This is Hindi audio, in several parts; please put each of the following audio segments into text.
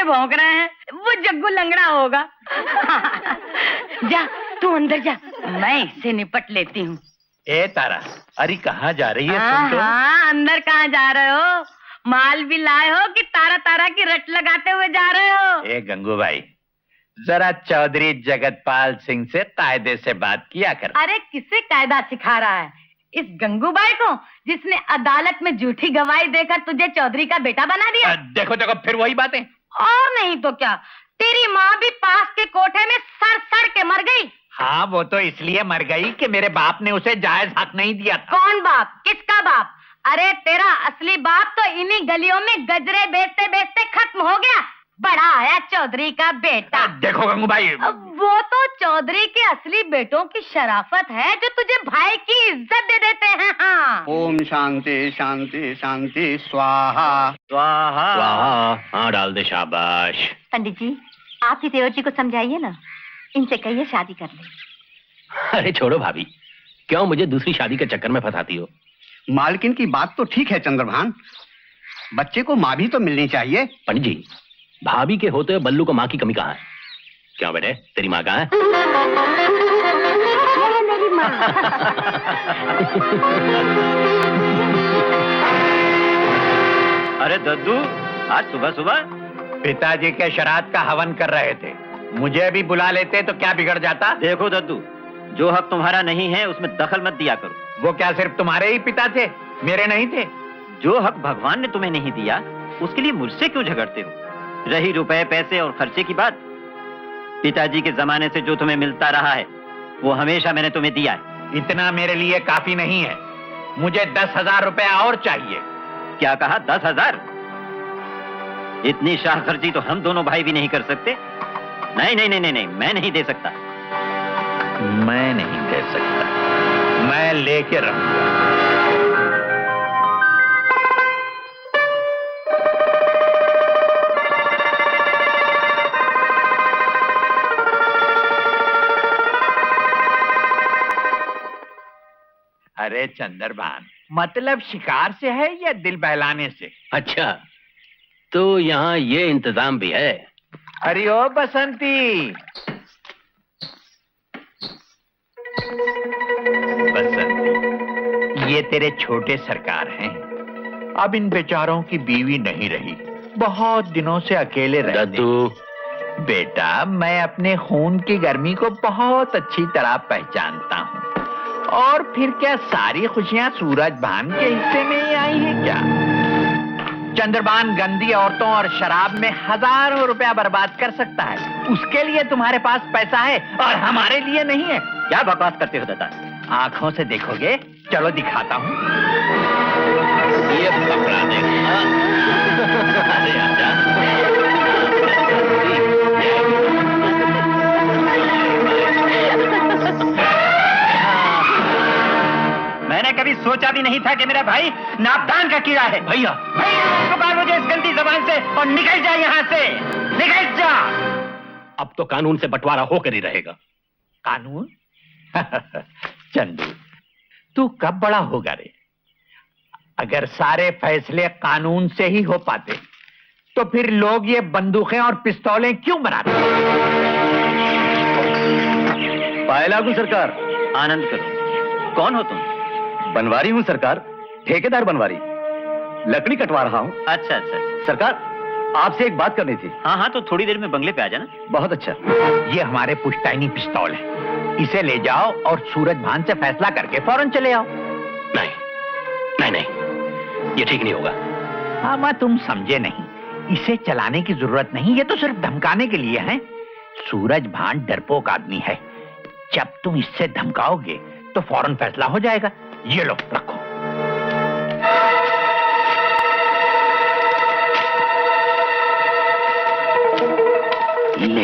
भौंक रहे हैं, वो जग्गू लंगड़ा होगा। जा तू अंदर जा, मैं इससे निपट लेती हूँ। ए तारा, अरे कहाँ जा रही है? हाँ, अंदर कहाँ जा रहे हो? माल भी लाए हो कि तारा तारा की रट लगाते हुए जा रहे हो? ए गंगू भाई, जरा चौधरी जगतपाल सिंह से कायदे से बात किया कर। अरे किसे कायदा सिखा रहा है? इस गंगूबाई को, जिसने अदालत में झूठी गवाही देकर तुझे चौधरी का बेटा बना दिया। देखो देखो, फिर वही बातें। और नहीं तो क्या, तेरी माँ भी पास के कोठे में सड़ सड़ के मर गई। हाँ, वो तो इसलिए मर गई कि मेरे बाप ने उसे जायज हक नहीं दिया था। कौन बाप? किसका बाप? अरे तेरा असली बाप तो इन्हीं गलियों में गजरे बेचते बेचते खत्म हो गया। बड़ा आया चौधरी का बेटा। देखो गंगू भाई, वो तो चौधरी के असली बेटों की शराफत है जो तुझे भाई की इज्जत दे देते हैं। हाँ। ओम शांति शांति शांति स्वाहा स्वाहा स्वाहा। हाँ डाल दे, शाबाश। पंडित जी, आप ही देवर जी को समझाइए ना, इनसे कहिए शादी कर ले। अरे छोड़ो भाभी, क्यों मुझे दूसरी शादी के चक्कर में फंसाती हो? मालकिन की बात तो ठीक है चंद्रभान, बच्चे को माँ भी तो मिलनी चाहिए। पंडित जी, भाभी के होते हुए बल्लू को माँ की कमी कहाँ है? क्यों बेटे, तेरी माँ कहाँ है? मेरी माँ। अरे दद्दू, आज सुबह सुबह पिताजी के श्राद्ध का हवन कर रहे थे, मुझे भी बुला लेते तो क्या बिगड़ जाता? देखो दद्दू, जो हक तुम्हारा नहीं है उसमें दखल मत दिया करो। वो क्या सिर्फ तुम्हारे ही पिता थे, मेरे नहीं थे? जो हक भगवान ने तुम्हें नहीं दिया उसके लिए मुझसे क्यों झगड़ते हो? रही रुपए पैसे और खर्चे की बात, पिताजी के जमाने से जो तुम्हें मिलता रहा है वो हमेशा मैंने तुम्हें दिया है। इतना मेरे लिए काफी नहीं है, मुझे 10,000 रुपया और चाहिए। क्या कहा? 10,000? इतनी शाह खर्ची तो हम दोनों भाई भी नहीं कर सकते। नहीं नहीं नहीं नहीं, नहीं मैं नहीं दे सकता। मैं नहीं दे सकता, मैं लेके रहूंगा। अरे चंद्रभान, मतलब शिकार से है या दिल बहलाने से? अच्छा, तो यहाँ ये इंतजाम भी है। अरे ओ बसंती, बसंती, ये तेरे छोटे सरकार हैं। अब इन बेचारों की बीवी नहीं रही, बहुत दिनों से अकेले रहते। बेटा, मैं अपने खून की गर्मी को बहुत अच्छी तरह पहचानता हूँ। और फिर क्या सारी खुशियां सूरजभान के हिस्से में ही आई है क्या? चंद्रभान गंदी औरतों और शराब में हजारों रुपया बर्बाद कर सकता है, उसके लिए तुम्हारे पास पैसा है और हमारे लिए नहीं है। क्या बकवास करते हो दादा? आंखों से देखोगे? चलो दिखाता हूँ। ये पकड़ा देगा। अरे आजा। मैंने कभी सोचा भी नहीं था कि मेरा भाई नापदान का कीड़ा है। भैया, पुकार मुझे इस गंदी जबान से और निकल जा यहाँ से, निकल जा। अब तो कानून से बंटवारा होकर ही रहेगा। कानून? चंदू, तू कब बड़ा होगा रे? अगर सारे फैसले कानून से ही हो पाते तो फिर लोग ये बंदूकें और पिस्तौलें क्यों बनाते? पाए लागू सरकार। आनंद करो। कौन हो तुम? बनवारी हूँ सरकार, ठेकेदार बनवारी, लकड़ी कटवा रहा हूँ। अच्छा अच्छा अच्छा। सरकार, आपसे एक बात करनी थी। हाँ हाँ, तो थोड़ी देर में बंगले पे आ जाना। बहुत अच्छा। ये हमारे पुश्तैनी पिस्तौल है, इसे ले जाओ और सूरजभान से फैसला करके फौरन चले आओ। नहीं नहीं नहीं, ये ठीक नहीं होगा। हाँ, मैं तुम समझे नहीं, इसे चलाने की जरूरत नहीं, ये तो सिर्फ धमकाने के लिए है। सूरजभान डरपोक आदमी है, जब तुम इससे धमकाओगे तो फौरन फैसला हो जाएगा। ये लो, रखो। ले,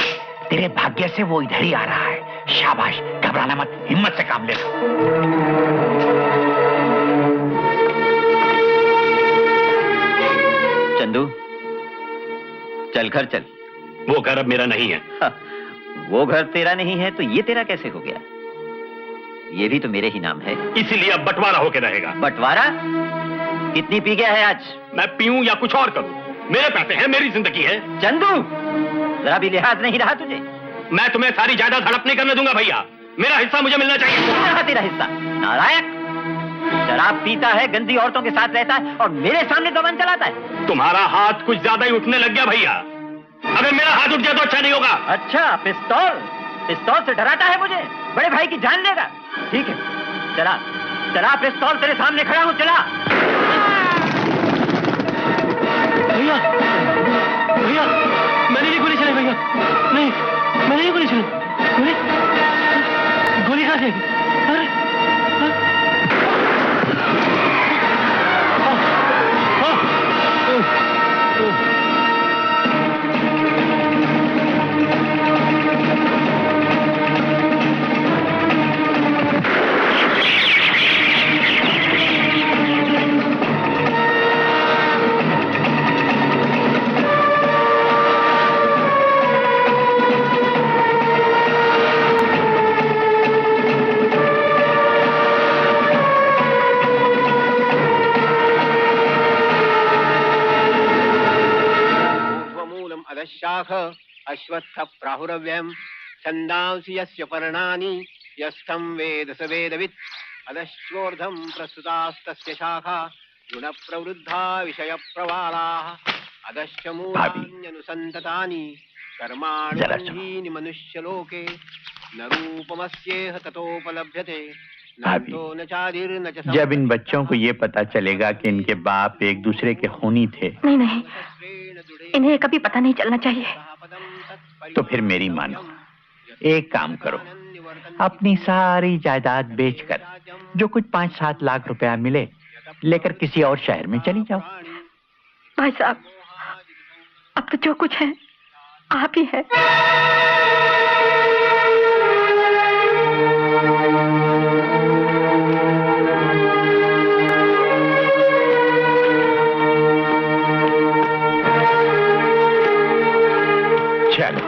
तेरे भाग्य से वो इधर ही आ रहा है। शाबाश, घबराना मत, हिम्मत से काम लेना। चंदू, चल घर चल। वो घर अब मेरा नहीं है। वो घर तेरा नहीं है तो ये तेरा कैसे हो गया? ये भी तो मेरे ही नाम है। इसीलिए अब बंटवारा होकर रहेगा। बंटवारा? कितनी पी गया है आज? मैं पीऊं या कुछ और करूं, मेरे पैसे हैं, मेरी जिंदगी है। चंदू, जरा भी लिहाज नहीं रहा तुझे? मैं तुम्हें सारी जायदाद हड़प नहीं करने दूंगा भैया। मेरा हिस्सा मुझे मिलना चाहिए। कहाँ रहा तेरा हिस्सा? नालायक, शराब पीता है, गंदी औरतों के साथ रहता है और मेरे सामने दमन चलाता है। तुम्हारा हाथ कुछ ज्यादा ही उठने लग गया भैया। अगर मेरा हाथ उठ गया तो अच्छा नहीं होगा। अच्छा, पिस्तौल से डराता है मुझे? बड़े भाई की जान लेगा? ठीक है, चला चला, पिस्तौल तेरे सामने खड़ा हूं, चला। भैया भैया, मैंने ये गोली चलाई भैया। नहीं, मैंने ये गोली चलाई। गोली कहाँ से? अरे अश्वत्थ प्राहुरव्यम छंदांसि यस्य पर्णानि यस्थं वेद स वेदवित् अदश्चोर्धं प्रस्तुतास्तस्य शाखा गुण प्रवृद्धा विषय प्रवालाः अदश्च मूलान्यनुसन्ततानि कर्माणि मनुष्यलोके न रूपमस्येह ततोपलभ्यते न चादिर्न च। जब इन बच्चों को ये पता चलेगा कि इनके बाप एक दूसरे के खूनी थे, नहीं, इन्हें कभी पता नहीं चलना चाहिए। तो फिर मेरी मानो, एक काम करो, अपनी सारी जायदाद बेचकर जो कुछ 5-7 लाख रुपया मिले लेकर किसी और शहर में चली जाओ। भाई साहब, अब तो जो कुछ है आप ही है। चलो,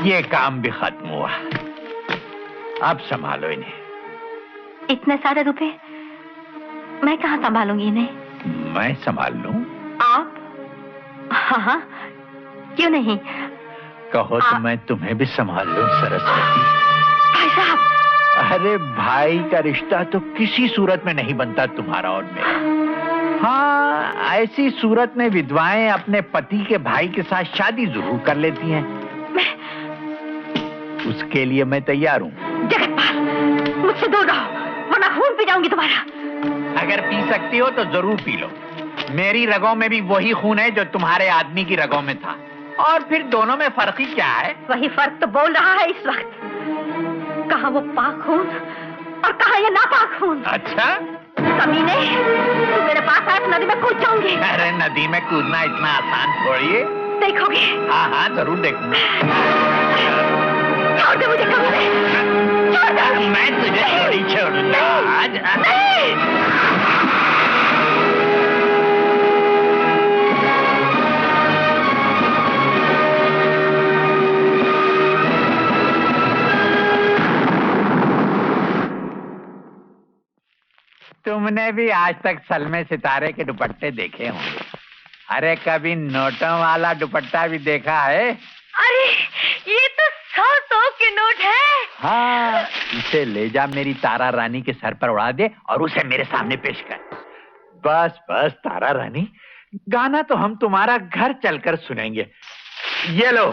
ये काम भी खत्म हुआ। अब संभालो इन्हें। इतने सारे रुपए मैं कहाँ संभालूंगी इन्हें? मैं संभाल लूं? आप? हाँ, क्यों नहीं? कहो तो मैं तुम्हें भी संभाल लूं सरस्वती। भाई साहब, अरे भाई का रिश्ता तो किसी सूरत में नहीं बनता तुम्हारा और मेरा। हाँ, ऐसी सूरत में विधवाएं अपने पति के भाई के साथ शादी जरूर कर लेती हैं। उसके लिए मैं तैयार हूँ। जगतपाल, मुझसे दूर रहो वरना खून पी जाऊंगी तुम्हारा। अगर पी सकती हो तो जरूर पी लो। मेरी रगों में भी वही खून है जो तुम्हारे आदमी की रगों में था। और फिर दोनों में फर्क ही क्या है? वही फर्क तो बोल रहा है इस वक्त। कहाँ वो पाक खून और कहाँ ये नापाक खून। अच्छा, कमीने, तू मेरे पास आए तो नदी में कूद जाऊंगी। अरे नदी में कूदना इतना आसान थोड़ी है। देखोगे? हाँ, जरूर देखूंगा। छोड़ दे मुझे कमीने, छोड़ दे। मैं तुझे थोड़ी छोड़ूंगा आज। तुमने भी आज तक सलमे सितारे के दुपट्टे देखे होंगे। अरे कभी नोटों वाला दुपट्टा भी देखा है? अरे ये तो 100 के नोट है। हाँ, इसे ले जा मेरी तारा रानी के सर पर उड़ा दे और उसे मेरे सामने पेश कर। बस बस तारा रानी, गाना तो हम तुम्हारा घर चलकर सुनेंगे। ये लो।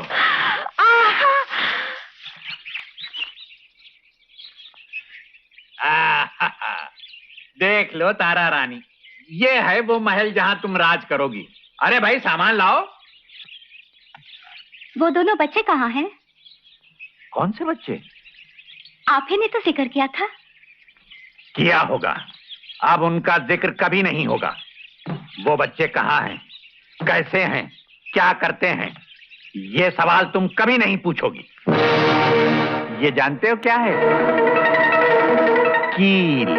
देख लो तारा रानी, ये है वो महल जहां तुम राज करोगी। अरे भाई सामान लाओ। वो दोनों बच्चे कहाँ हैं? कौन से बच्चे? आप ही ने तो जिक्र किया था। किया होगा, अब उनका जिक्र कभी नहीं होगा। वो बच्चे कहाँ हैं, कैसे हैं, क्या करते हैं, ये सवाल तुम कभी नहीं पूछोगी। ये जानते हो क्या है? कील।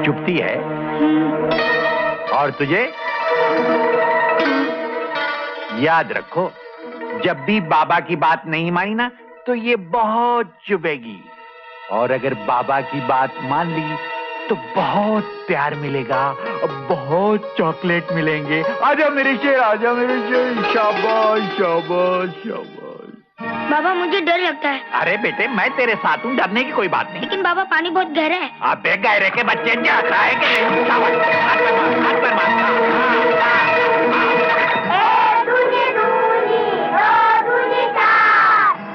चुपती है। और तुझे याद रखो, जब भी बाबा की बात नहीं मानी ना तो ये बहुत चुभेगी, और अगर बाबा की बात मान ली तो बहुत प्यार मिलेगा, बहुत चॉकलेट मिलेंगे। आजा मेरे शेर, आजा मेरे शेर। शाबाश शाबाश शाबाश। बाबा मुझे डर लगता है। अरे बेटे मैं तेरे साथ हूँ, डरने की कोई बात नहीं। लेकिन बाबा पानी बहुत गहरा है। आप गहरे के बच्चे जाग रहा है कि नहीं? शाबाश, हाथ पे मार, हाथ पे मार।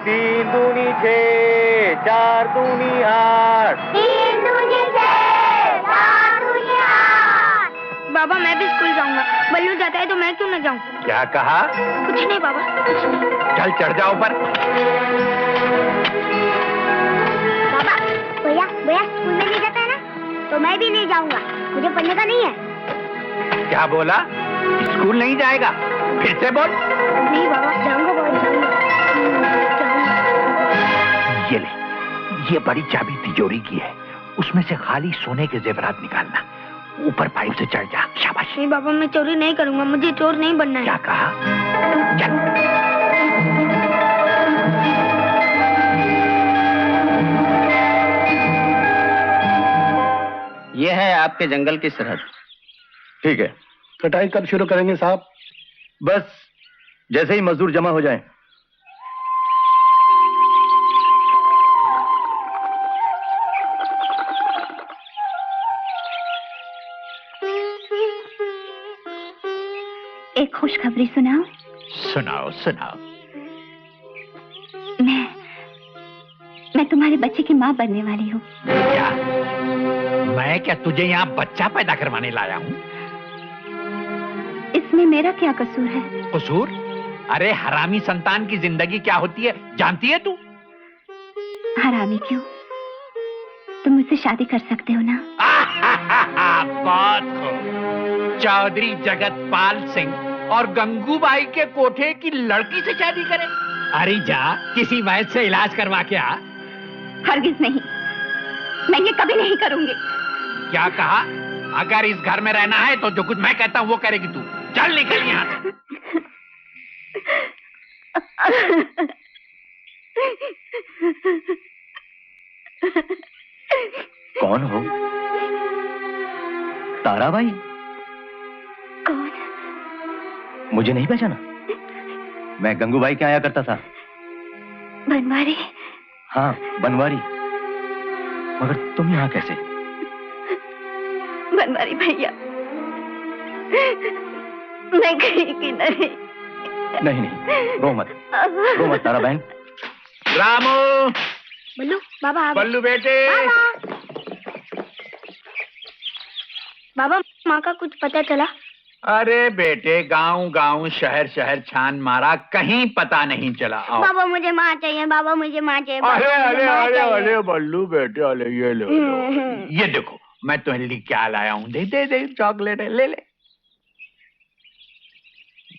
तीन दूनी 6, 4 दूनी 8। बाबा मैं भी स्कूल जाऊंगा। बल्लू जाता है तो मैं क्यों न जाऊं? क्या कहा? कुछ नहीं बाबा, कुछ नहीं। चल चढ़ जाओ ऊपर। बाबा भैया भैया स्कूल में नहीं जाता है ना, तो मैं भी नहीं जाऊंगा। मुझे पढ़ने का नहीं है। क्या बोला? स्कूल नहीं जाएगा? फिर से बोल। नहीं बाबा जाऊंगा, बहुत जाऊंगा। ये ले, ये बड़ी चाबी तिजोरी की है, उसमें से खाली सोने के जेवरात निकालना। ऊपर पाइप से चढ़ जा। शाबाश। नहीं बाबा मैं चोरी नहीं करूंगा, मुझे चोर नहीं बनना है। क्या कहा? चल। ये है आपके जंगल की सरहद। ठीक है, कटाई कब शुरू करेंगे साहब? बस जैसे ही मजदूर जमा हो जाएं। एक खुशखबरी सुनाओ। सुनाओ सुनाओ। मैं तुम्हारे बच्चे की माँ बनने वाली हूँ। क्या? मैं क्या तुझे यहाँ बच्चा पैदा करवाने लाया हूँ? इसमें मेरा क्या कसूर है? कसूर? अरे हरामी संतान की जिंदगी क्या होती है जानती है तू? हरामी क्यों? तुम मुझसे शादी कर सकते हो ना? बहुत खूब। चौधरी जगतपाल सिंह और गंगूबाई के कोठे की लड़की से शादी करें? अरे जा किसी वैद्य से इलाज करवा के आ। हरगिज नहीं, मैं ये कभी नहीं करूंगी। क्या कहा? अगर इस घर में रहना है तो जो कुछ मैं कहता हूँ वो करेगी तू। चल निकल यहाँ से। कौन हो? ताराबाई? कौन? मुझे नहीं पहचाना? मैं गंगूबाई के आया करता था। बनवारी? हाँ बनवारी। मगर तुम यहाँ कैसे? बनवारी भैया, मैं कहीं की नहीं। नहीं रो मत, रो मत तारा बहन। रामू। बल्लू बाबा आ गए। बल्लू बेटे। बाबा माँ का कुछ पता चला? अरे बेटे गांव गांव शहर शहर छान मारा, कहीं पता नहीं चला। आओ। बाबा मुझे माँ चाहिए, बाबा मुझे माँ चाहिए। अरे बाबा, अरे मुझे माँ अरे चाहिए। अरे बल्लू बेटे, अरे ये लो, ये देखो मैं तुम्हें लिए क्या लाया हूँ। दे दे दे चॉकलेट है, ले ले।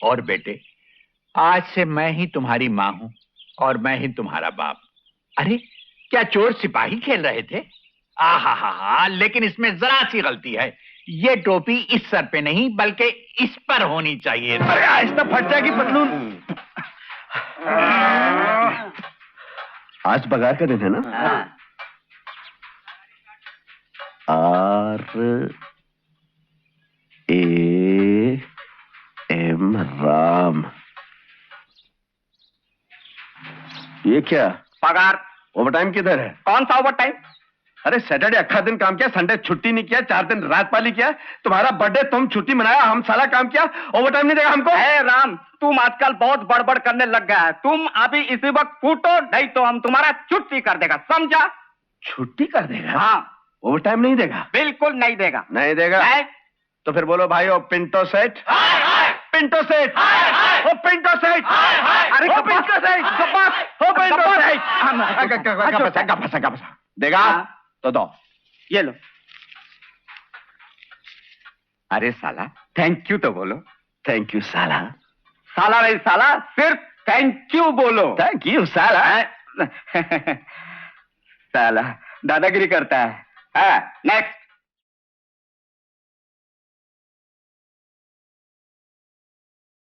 और बेटे आज से मैं ही तुम्हारी माँ हूँ और मैं ही तुम्हारा बाप। अरे क्या चोर सिपाही खेल रहे थे? आहा, लेकिन इसमें जरा सी गलती है। ये टोपी इस सर पे नहीं बल्कि इस पर होनी चाहिए। अरे आहिस्ता फट जाएगी पतलून। आज पगार का दिन है ना? RAM राम। ये क्या? पगार। ओवरटाइम किधर है? कौन सा ओवर टाइम? अरे सैटरडे अक्खा दिन काम किया, संडे छुट्टी नहीं किया, 4 दिन रात पाली किया। तुम्हारा बर्थडे तुम छुट्टी मनाया, हम सारा काम किया। ओवरटाइम नहीं देगा हमको? है राम, तुम आजकल बहुत बड़बड़ करने लग गया है। तुम अभी इसी वक्त फूटो, नहीं तो हम तुम्हारा छुट्टी कर देगा, समझा? छुट्टी कर देगा? हाँ। ओवरटाइम नहीं देगा? बिल्कुल नहीं देगा। नहीं देगा? है? तो फिर बोलो भाई, ओ पिंटो सेठ। पिंटो सेठ। ओ पिंटो सेठ। अरे ओ पिंटो सेठ। ओ पिंटो सेठ। देगा तो दो। ये लो। अरे साला थैंक यू तो बोलो। थैंक यू साला। साला नहीं साला, सिर्फ थैंक यू बोलो। थैंक यू साला। साला दादागिरी करता है। नेक्स्ट।